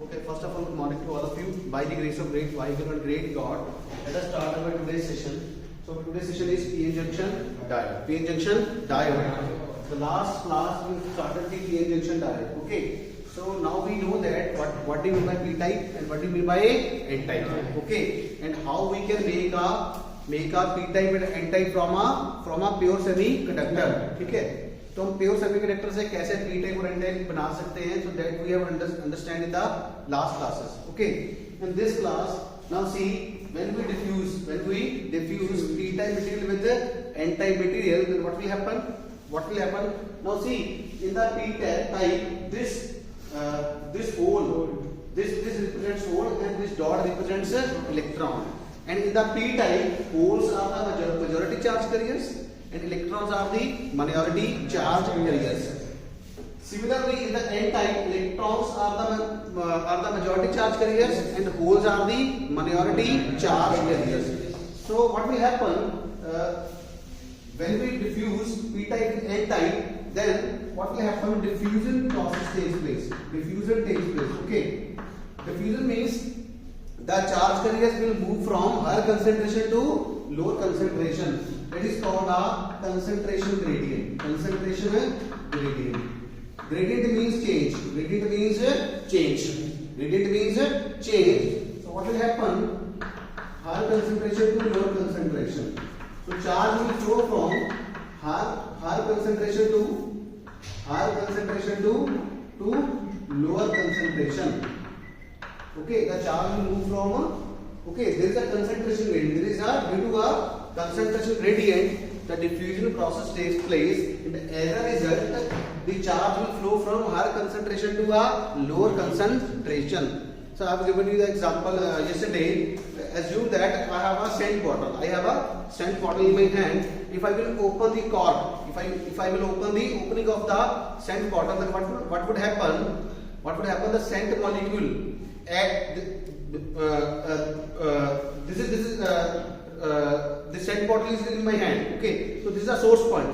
Okay, first of all, good morning to all of you. By the grace of great Vaheguru and great God, let us start our today's session. So today's session is PN junction diode. PN junction diode. The last class we started the PN junction diode. Okay. So now we know that what do you mean by P type and what do you mean by N type. Okay. And how we can make a P type and N type from a pure semiconductor. ठीक है. तो हम pure semiconductor से कैसे P type और N type बना सकते हैं, so that we have understand in the last classes. Okay, in this class now see when we diffuse p type material with n type material, then what will happen? Now see, in the p type this hole, this represents hole and this dot represents electron, and in the p type holes are the majority charge carriers and electrons are the minority charge carriers. Similarly, in the n type, electrons are the majority charge carriers and holes are the minority charge carriers. So what will happen when we diffuse p type and n type? Then what will happen? Diffusion process takes place. Okay, diffusion means the charge carriers will move from higher concentration to lower concentration. That is called a concentration gradient. Gradient means change. So what will happen? Higher concentration to lower concentration. So charge will flow from higher concentration to lower concentration. Okay, the charge will move from. Okay, there is a concentration gradient. Due to a concentration gradient, the diffusion process takes place, and as a result, the charge will flow from higher concentration to a lower concentration. So I have given you the example yesterday. Assume that I have a scent bottle in my hand. If I will open the cork, if I will open the opening of the scent bottle, then what would happen? The scent molecule the scent bottle is in my hand. Okay, so this is the source point.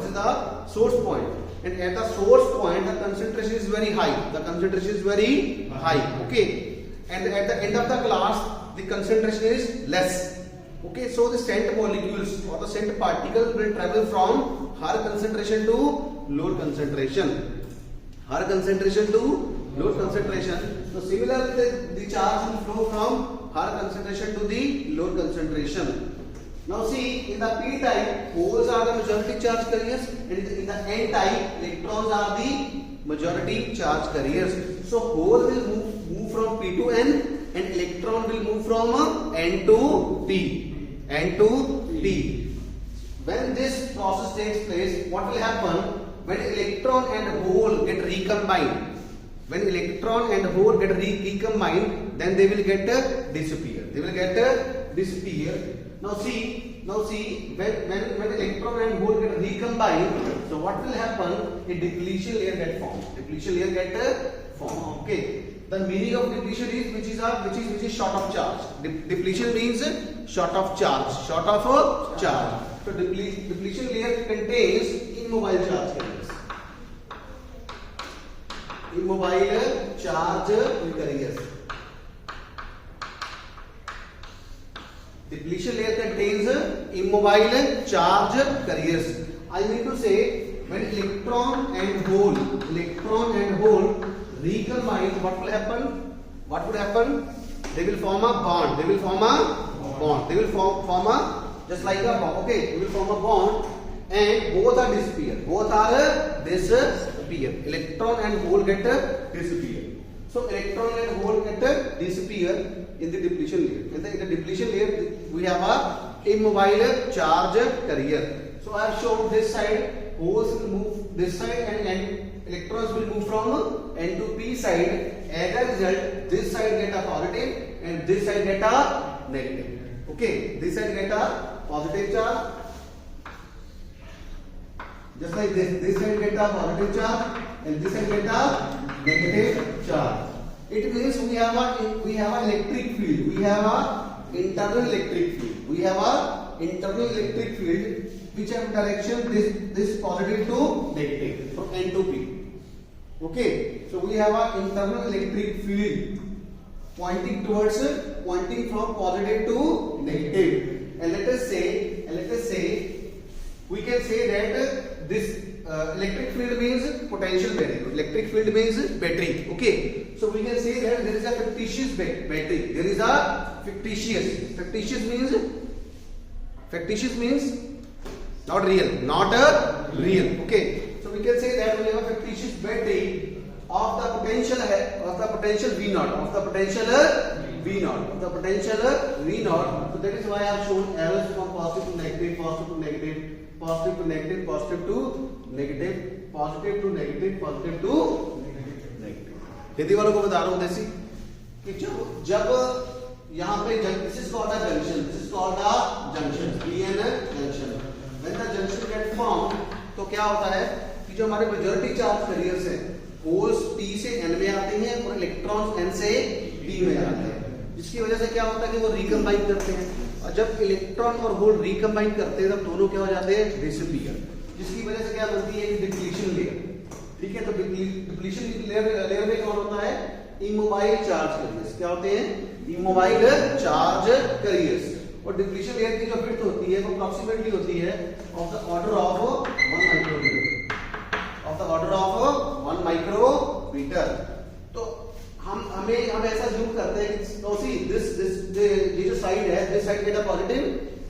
And at the source point, the concentration is very high. Okay, and at the end of the class, the concentration is less. Okay, so the scent molecules or the scent particle will travel from higher concentration to lower concentration. So similarly, the charge will flow from higher concentration to the lower concentration. Now see, in the p type, holes are the majority charge carriers, and in the n type, electrons are the majority charge carriers. So hole will move from p to n, and electron will move from n to p. When this process takes place, what will happen? When electron and hole get recombined, then they will get disappear. Now see, when electron and hole get recombined, so what will happen? A depletion layer get formed. Okay. The meaning of depletion is which is short of charge. Depletion means short of charge. So depletion layer contains immobile charge carriers. Depletion layer contains immobile charge carriers. I mean to say, when electron and hole recombine, what will happen? They will form a bond. They will form a just like a bond. Okay, they will form a bond, and both are disappear. Electron and hole get disappear. So electron and hole get disappear in the depletion layer. In the depletion layer, we have a immobile charge carrier. So I have shown this side, holes will move this side, and electrons will move from n to p side. As a result, this side get a positive and this side get a negative. Okay, this side get a positive charge, just like this side get a positive charge and this side get a negative charge. It means we have an electric field. We have an internal electric field which have direction this positive to negative from n to p. Okay, so we have an internal electric field pointing from positive to negative. And let us say, we can say that this electric field means potential barrier. Electric field means battery. Okay. So we can say that there is a fictitious battery. There is a fictitious. Fictitious means not real. Not a real. Okay. So we can say that we have a fictitious battery of the potential V naught. Of the potential V naught. So that is why I have shown arrows from positive to negative, positive to negative, positive to negative, positive to negative, positive to negative, positive to negative. खेती वालों को बता रहा हूं जैसी कि जब यहाँ पे this is called a junction, PN junction. When the junction get formed, तो क्या होता है कि जो हमारे मेजॉरिटी चार्ज कैरियर्स हैं होल्स P से N में आते हैं और इलेक्ट्रॉन्स N से P में आते हैं, जिसकी वजह से क्या होता है कि वो रिकम्बाइन करते हैं, और जब इलेक्ट्रॉन और होल रिकम्बाइन करते हैं तब दोनों क्या हो जाते हैं, डिसअपीयर, जिसकी वजह से क्या बनती है, डिप्लीशन लेयर. ठीक है, तो डिप्लीशन लेयर में कौन होता है, इमोबाइल चार्ज कैरियर्स. क्या होते हैं, इमोबाइल चार्ज कैरियर्स. और डिप्लीशन लेयर की जो विड्थ होती है वो अप्रॉक्सीमेटली होती है of the order of 1 micrometre. तो हम ऐसा जूम करते हैं कि तो सी ये जो साइड है, this side get a positive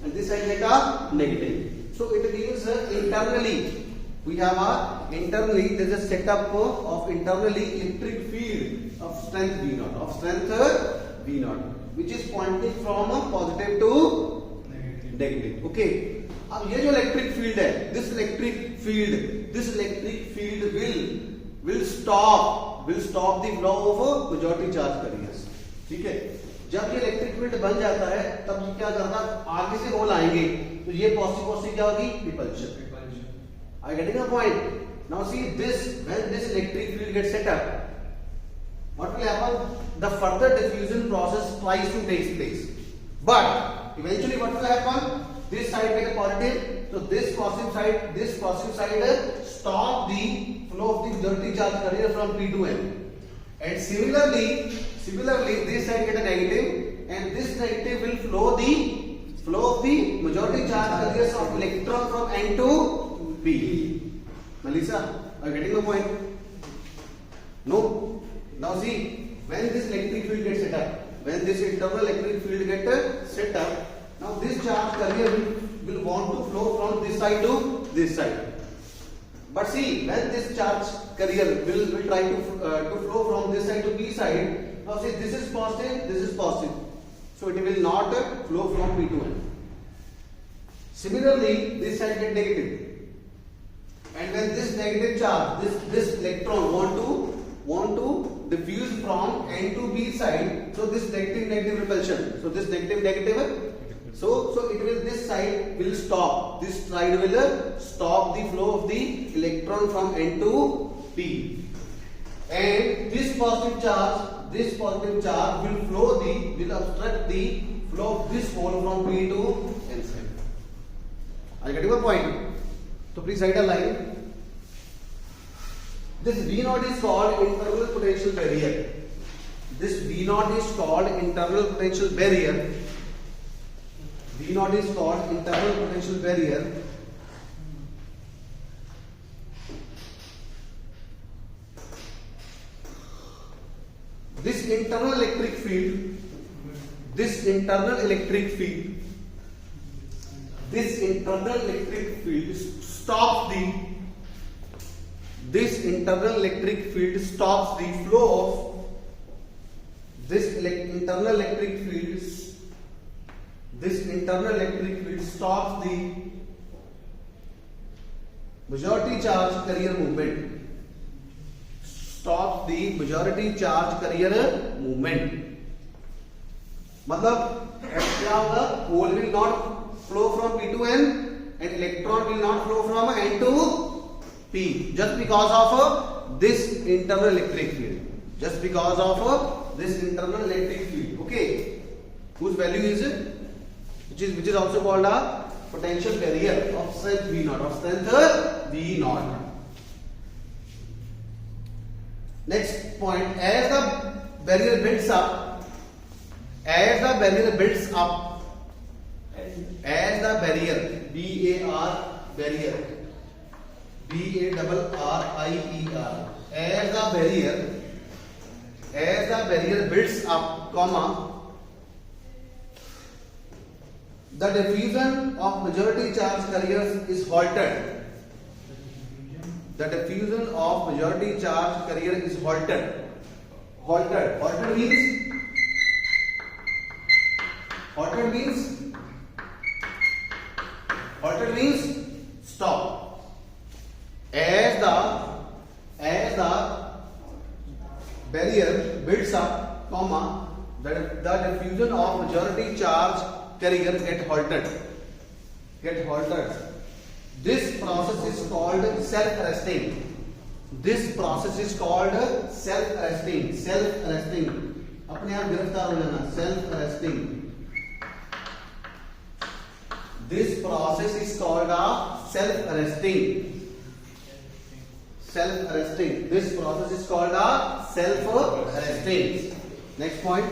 and this side get a negative. So it gives internally we have internally there is a setup of internally electric field of strength V naught, which is pointing from positive to negative. Okay. अब ये जो electric field है, this electric field will stop the flow of majority charge carriers. ठीक है, जब ये electric field बन जाता है तब ये क्या करता है, आगे से होल आएंगे तो ये पॉजिटिव क्या होगी, repulsion. Are you getting the point? Now see this, when this electric field gets set up, what will happen? The further diffusion process tries to take place, but eventually what will happen? This side get a positive, so this positive side stop the flow of the dirty charge carrier from P to N, and similarly this side get a negative, and this negative will flow of the majority charge carriers of electron from N to P. Melissa, are you getting the point? No. Now see, when this electric field gets set up, when this internal electric field gets set up, now this charge carrier will want to flow from this side to this side. But see, when this charge carrier will try to flow from this side to B side, now see this is positive, so it will not flow from P to N. Similarly, this side get negative, and when this negative charge, this electron want to diffuse from N to B side, so this negative repulsion, so this negative. So it will, this side will stop. This side will stop the flow of the electron from N to P, and this positive charge will obstruct the flow of this hole from P to N side. Are you getting my point? So please write a line. This V naught is called internal potential barrier. This V naught is called internal potential barrier. V naught is called internal potential barrier. This internal electric stops the flow of this internal electric field stops the majority charge carrier movement. मतलब क्या होगा, whole will not flow from P to N and electron will not flow from N to P, just because of this internal electric field. Okay, whose value is it? Which is also called a potential barrier of strength V naught. Next point, as the barrier builds up, as the barrier builds up, as the barrier, B-A-R, barrier, B-A-R-R-I-E-R, as the barrier builds up, comma, the diffusion of majority charge carriers is halted. The diffusion of majority charge carrier is halted. Halted means stop. As the barrier builds up, comma, the diffusion of majority charge carrier get halted. This process is called self-arresting. Self-arresting. अपने आप गिरफ्तार हो जाना. Self-arresting. This process is called self-arresting. This process is called self-arresting. Next point.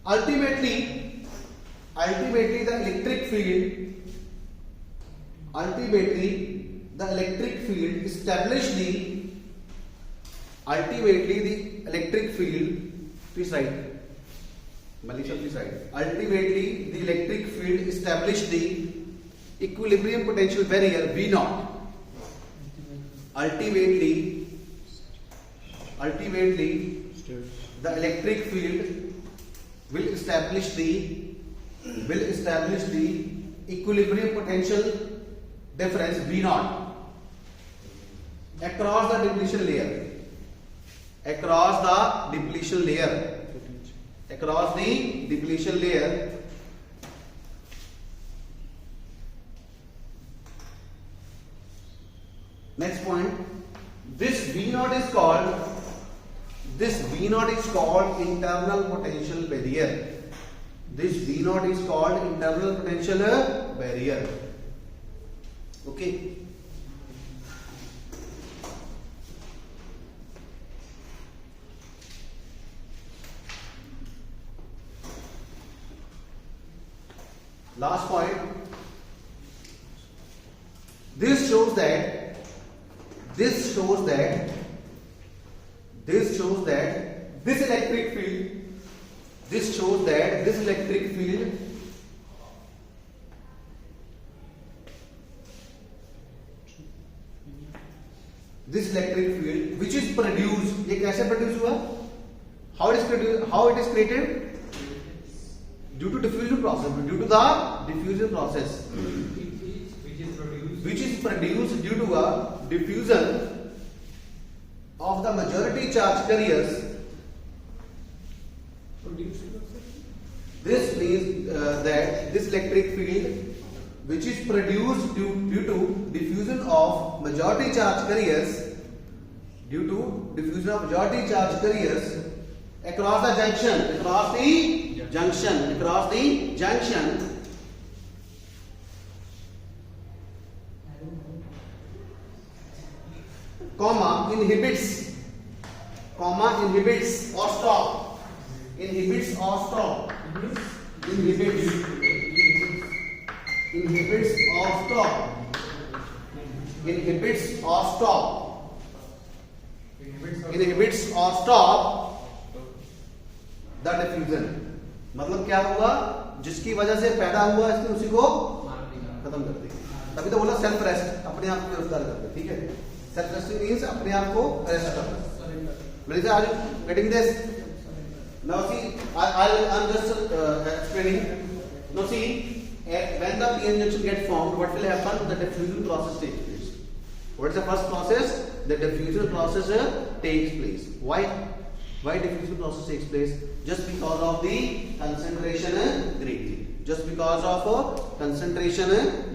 Ultimately the electric field establish the please write. Malisha, please write. Ultimately the electric field establish the equilibrium potential barrier V naught. Ultimately the electric field will establish the equilibrium potential difference V naught across the depletion layer. Next point. This V naught is called internal potential barrier. Okay. Last point. This shows that this electric field which is produced, ये कैसे produce हुआ? How it is created? Due to the diffusion process, which is produced due to a diffusion of the majority charge carriers. This means that this electric field which is produced due to diffusion of majority charge carriers across the junction comma inhibits or stop inhibits or stop the diffusion. मतलब क्या हुआ? जिसकी वजह से पैदा हुआ इसने उसी को खत्म कर दिया. तभी तो बोला सेल्फ अरेस्ट, अपने आप को गिरफ्तार करते. ठीक है, सेल्फ अरेस्ट मींस अपने आप को अरेस्ट करना. Melissa, are you getting this? Now see, I'm just explaining. Now see, when the PN junction gets formed, what will happen? The diffusion process takes place. What is the first process? The diffusion process takes place. Why diffusion process takes place? Just because of the concentration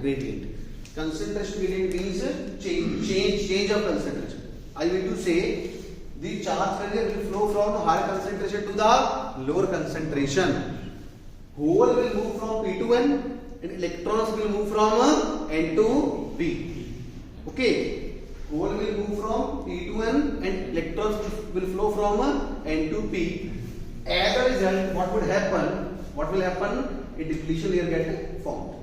gradient. Concentration gradient means change of concentration. I mean to say, the charge carrier will flow from higher concentration to the lower concentration. Hole will move from P to N and electrons will move from N to P. Okay. Coal will move from P to N and electrons will flow from N to P. As a result, what would happen? What will happen? A depletion layer get formed.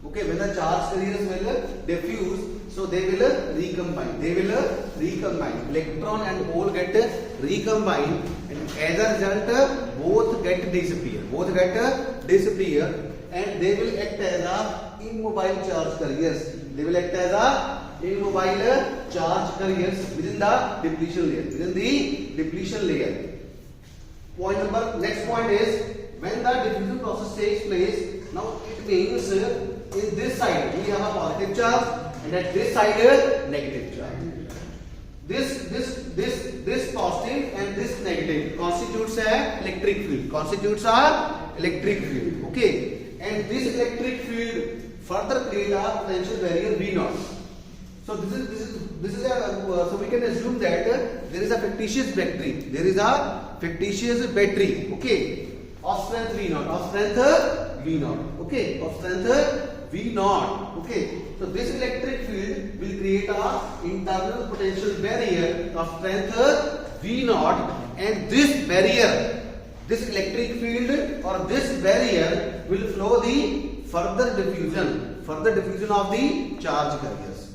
Okay, when the charge carriers will diffuse, so they will recombine. They will recombine. Electron and hole get recombined, and as a result, both get disappear. Both get disappear, and they will act as a immobile charge carriers. They will act as a immobile charge carriers within the depletion layer. Within the depletion layer. Next point is when the diffusion process takes place. Now it means in this side we have a positive charge, and at this side negative charge. This positive and this negative constitutes a electric field. Constitutes a electric field. Okay, and this electric field further create a potential barrier V naught. So this is a so we can assume that there is a fictitious battery. There is a fictitious battery. Okay, of strength V naught. Of strength V naught. Okay, of strength V naught. Okay, so this electric field will create a internal potential barrier of strength V naught, and this barrier, this electric field or this barrier will flow the further diffusion of the charge carriers.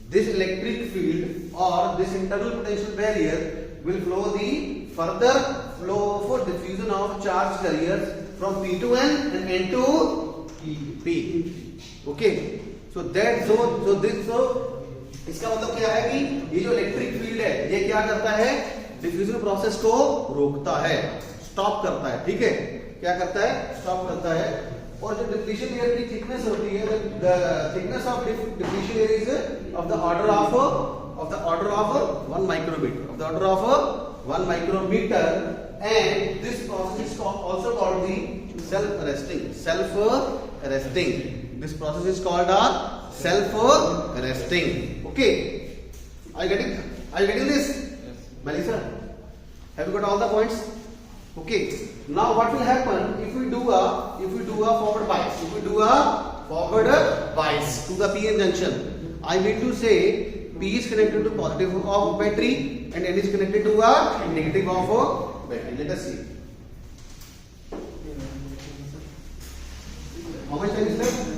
This electric field or this internal potential barrier will flow the further flow for diffusion of charge carriers from P to N and N to P. Okay, so इसका मतलब क्या है कि ये जो electric field है ये क्या करता है? डिफ्यूजन प्रोसेस को रोकता है, स्टॉप करता है. ठीक है, क्या करता है? स्टॉप करता है. और जो डिप्लीशन लेयर की थिकनेस होती है, the thickness of depletion layer is of the order of 1 micrometer, and this process is also called the self-arresting. This process is called a self-arresting. Okay, are you getting this? Yes. Melissa, have you got all the points? Okay, now what will happen if we do a forward bias? If we do a forward bias to the PN junction, I mean to say P is connected to positive of battery and N is connected to a negative of battery. Let us see. How much time is left?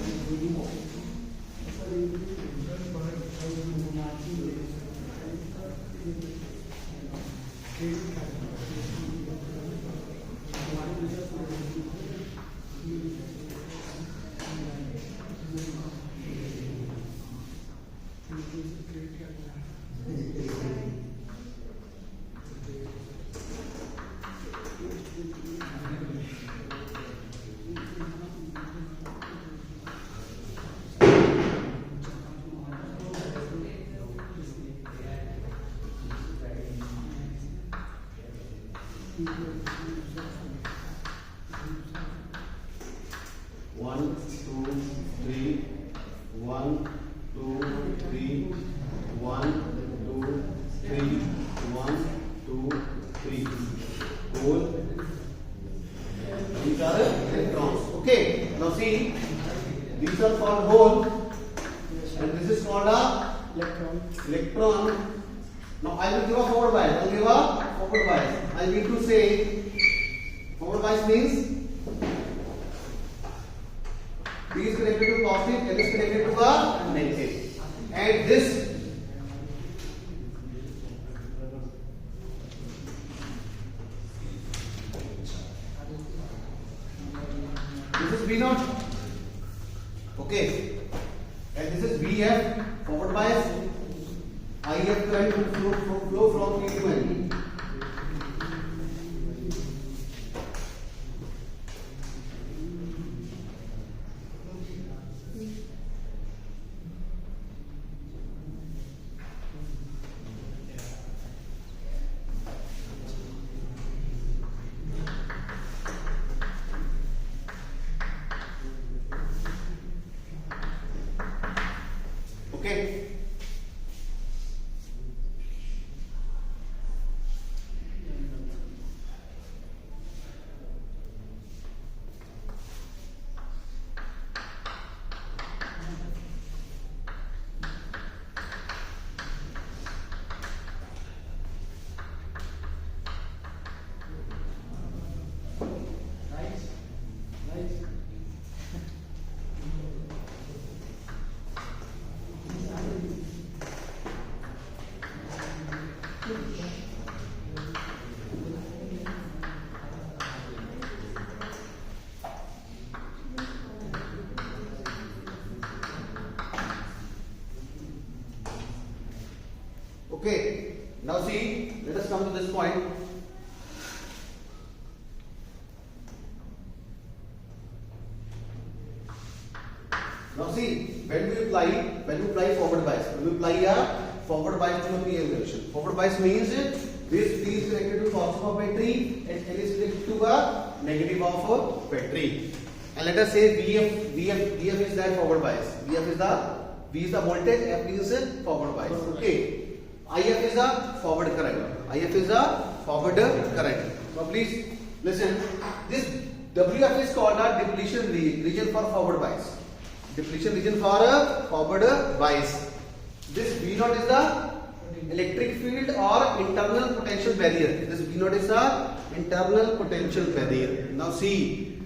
One, two, three. 1, 2, 3. 1, 2, 3. 1, 2, 3. Hole. These are electrons. Okay. Now see, these are called hole, and this is called a electron. Now I will give a forward bias. I will give a forward bias. I need to say forward bias means P is connected to positive, N is connected to a negative, and this is V naught. Okay, and this is VF forward bias. IF current will flow from P to N. Okay. Okay. Now see, let us come to this point. Now see, when we apply forward bias, when we apply a forward bias to a PN junction. Forward bias means this P is connected to positive of battery and L is connected to a negative of battery. And let us say VF is that forward bias. V is the voltage, F is forward bias. Okay. IF is a forward current. IF is a forward current. Now please listen. This WF is called a depletion region for forward bias. Depletion region for a forward bias. This V0 is the electric field or internal potential barrier. This V0 is the internal potential barrier. Now see,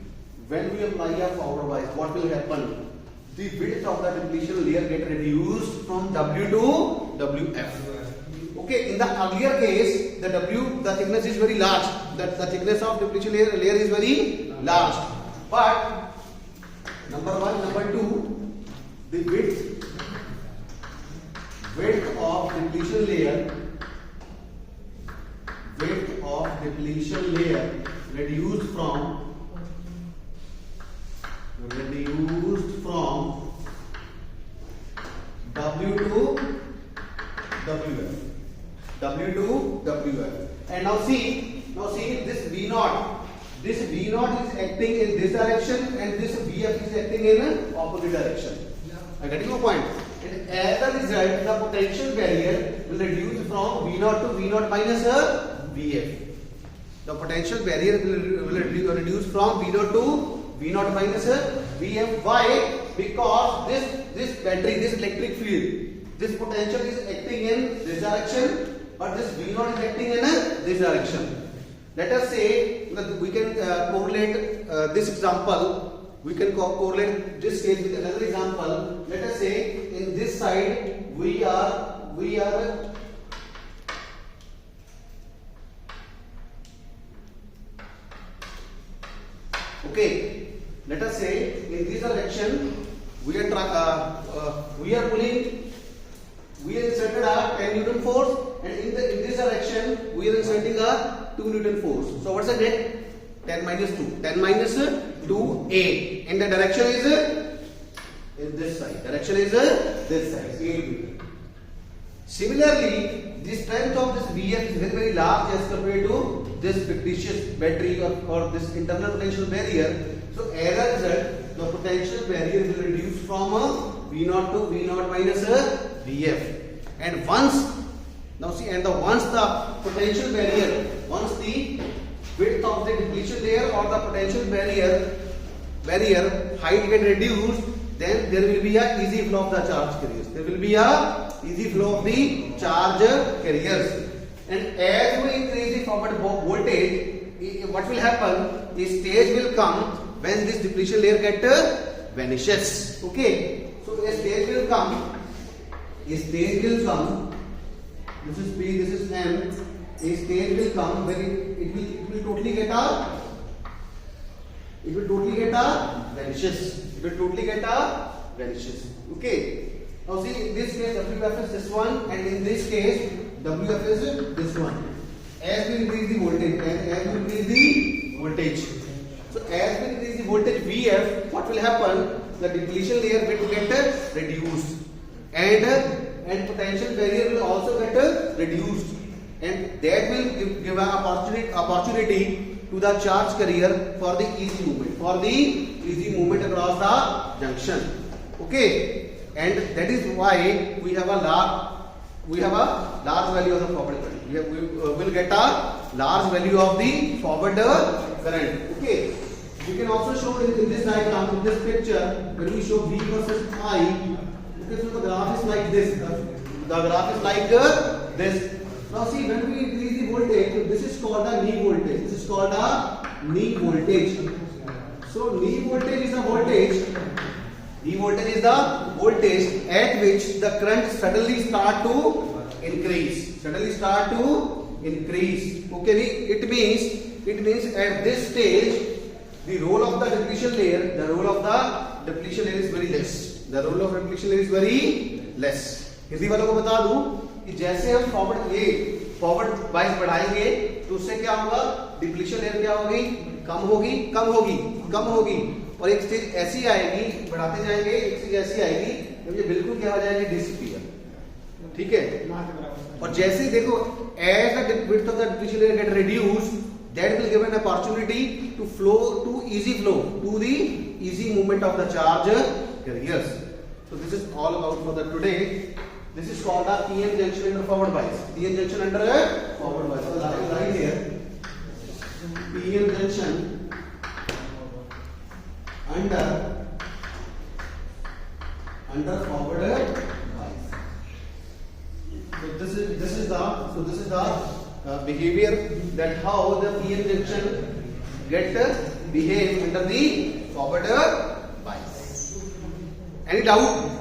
when we apply a forward bias, what will happen? The width of the depletion layer get reduced from W to WF. Okay, in the earlier case, the thickness is very large. The thickness of depletion layer is very large. But number one, number two, the width of depletion layer reduced from W to WF. And now see this V0. This V0 is acting in this direction and this VF is acting in opposite direction. I getting your point? And as a result, the potential barrier will reduce from V0 to V0 minus VF. The potential barrier will reduce from V0 to V0 minus VF. Why? Because this battery, this electric field, this potential is acting in this direction, but this V0 is acting in this direction. Let us say that we can correlate this example. We can correlate this case with another example. Let us say in this side we are okay. Let us say in this direction we are pulling. We are inserted a 10 Newton force, and in this direction we are inserting a 2 Newton force. So what's the net? 10 minus 2. 10 minus 2A. And the direction is in this side. Direction is this side. 8 Newton. Similarly, the strength of this VF is very large as compared to this fictitious battery or this internal potential barrier. So as a result, the potential barrier will reduce from V0 to V0 minus VF. And once the potential barrier, once the width of the depletion layer or the potential barrier height get reduced, then there will be a easy flow of the charge carriers. There will be a easy flow of the charge carriers. And as we increase the forward voltage, what will happen? A stage will come when this depletion layer vanishes. Okay. So a stage will come. This is P, this is M. A stage will come where it will totally get vanishes. It will totally get vanishes. Okay. Now see, in this case WF is this one, and in this case WF is this one. As we increase the voltage, so as we increase the voltage VF, what will happen? The depletion layer will get reduced, and potential barrier will also get reduced, and that will give an opportunity to the charge carrier for the easy movement across the junction. Okay, and that is why we have a large value of the forward current. We will get a large value of the forward current. Okay, you can also show in this diagram, in this picture, when we show V versus I. Okay, so the graph is like this. The graph is like this. Now see, when we increase the voltage, this is called a knee voltage. So knee voltage is the voltage at which the current suddenly start to increase. Okay, it means at this stage the role of the depletion layer is very less. Hindi वालों को बता दूं, कि जैसे हम forward बाइस बढ़ाएंगे तो उससे क्या होगा, डिप्लीशन लेयर क्या होगी, कम होगी, कम होगी, कम होगी, और एक स्टेज ऐसी आएगी, बढ़ाते जाएंगे, एक स्टेज ऐसी आएगी जब ये बिल्कुल क्या हो जाएगी, डिसअपीयर। ठीक है, और जैसे देखो as the width of the depletion layer get reduced, that will give an opportunity to flow to easy flow to the easy movement of the charge carriers. So this is all about for the today. This is called a PN junction under forward bias. PN junction under forward bias. So I will write here PN junction under forward bias. So this is the behavior, that how the PN junction get behave under the forward bias. Any doubt?